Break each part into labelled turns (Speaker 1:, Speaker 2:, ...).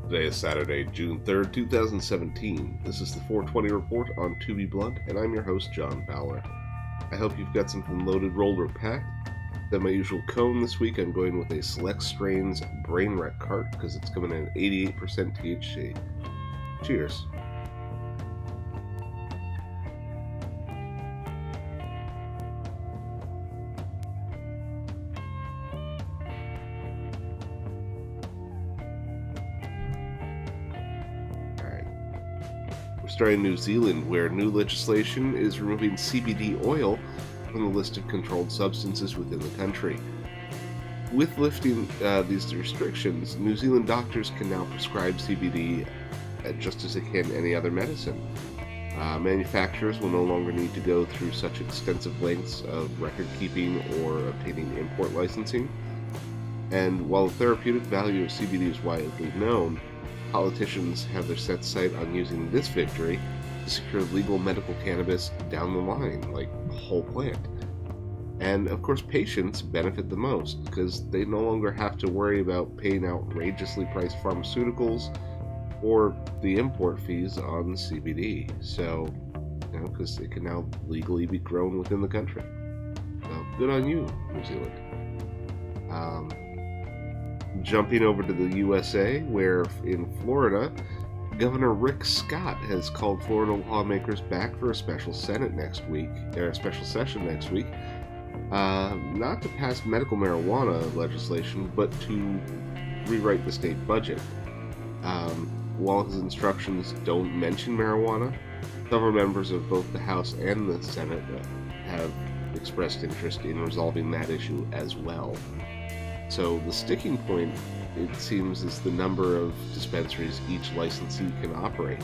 Speaker 1: Today is Saturday, June 3rd, 2017. This is the 420 Report on To Be Blunt, and I'm your host, John Fowler. I hope you've got something loaded, rolled, or packed. Than my usual cone this week, I'm going with a Select Strains Brain Wreck Cart because it's coming in at 88% THC. Cheers. We're starting in New Zealand, where new legislation is removing CBD oil from the list of controlled substances within the country. With lifting these restrictions, New Zealand doctors can now prescribe CBD just as they can any other medicine. Manufacturers will no longer need to go through such extensive lengths of record keeping or obtaining import licensing. And while the therapeutic value of CBD is widely known, politicians have their set sight on using this victory to secure legal medical cannabis down the line, like a whole plant. And of course, patients benefit the most because they no longer have to worry about paying outrageously priced pharmaceuticals or the import fees on CBD. So, because it can now legally be grown within the country. So, good on you, New Zealand. Jumping over to the USA, where in Florida, Governor Rick Scott has called Florida lawmakers back for a special session next week, not to pass medical marijuana legislation, but to rewrite the state budget. While his instructions don't mention marijuana, several members of both the House and the Senate have expressed interest in resolving that issue as well. So the sticking point, it seems, is the number of dispensaries each licensee can operate.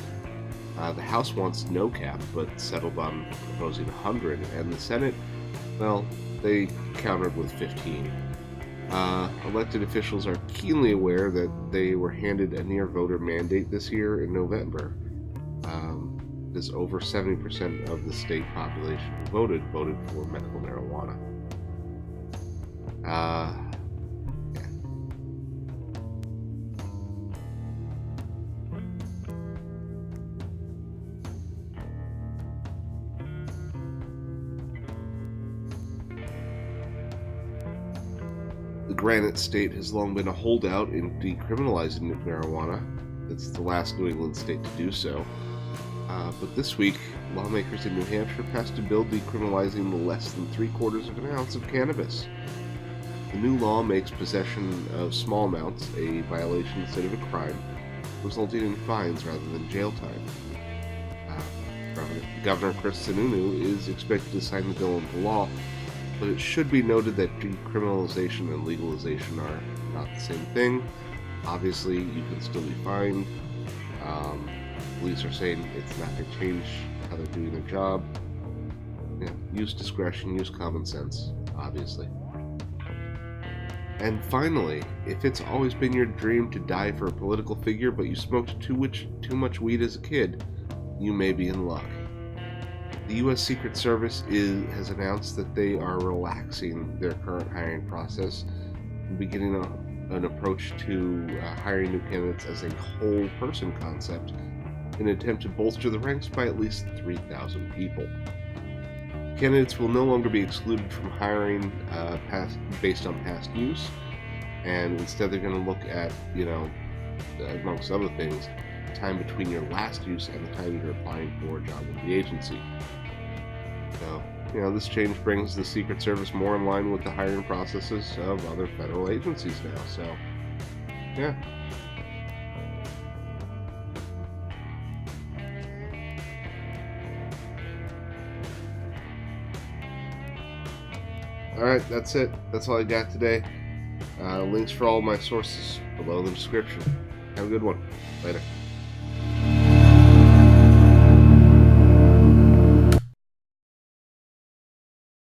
Speaker 1: The House wants no cap, but settled on proposing 100, and the Senate, well, they countered with 15. Elected officials are keenly aware that they were handed a near-voter mandate this year in November, because over 70% of the state population who voted for medical marijuana. The Granite State has long been a holdout in decriminalizing marijuana. It's the last New England state to do so. But this week, lawmakers in New Hampshire passed a bill decriminalizing less than 3/4 of an ounce of cannabis. The new law makes possession of small amounts a violation instead of a crime, resulting in fines rather than jail time. Governor Chris Sununu is expected to sign the bill into law, but it should be noted that decriminalization and legalization are not the same thing. Obviously, you can still be fined. Police are saying it's not going to change how they're doing their job. Use discretion, use common sense, obviously. And finally, if it's always been your dream to die for a political figure, but you smoked too much weed as a kid, you may be in luck. The U.S. Secret Service has announced that they are relaxing their current hiring process and beginning an approach to hiring new candidates as a whole person concept in an attempt to bolster the ranks by at least 3,000 people. Candidates will no longer be excluded from hiring based on past use, and instead they're going to look at, amongst other things, the time between your last use and the time you're applying for a job with the agency. So, this change brings the Secret Service more in line with the hiring processes of other federal agencies now, so, yeah. Alright, that's it. That's all I got today. Links for all my sources below in the description. Have a good one. Later.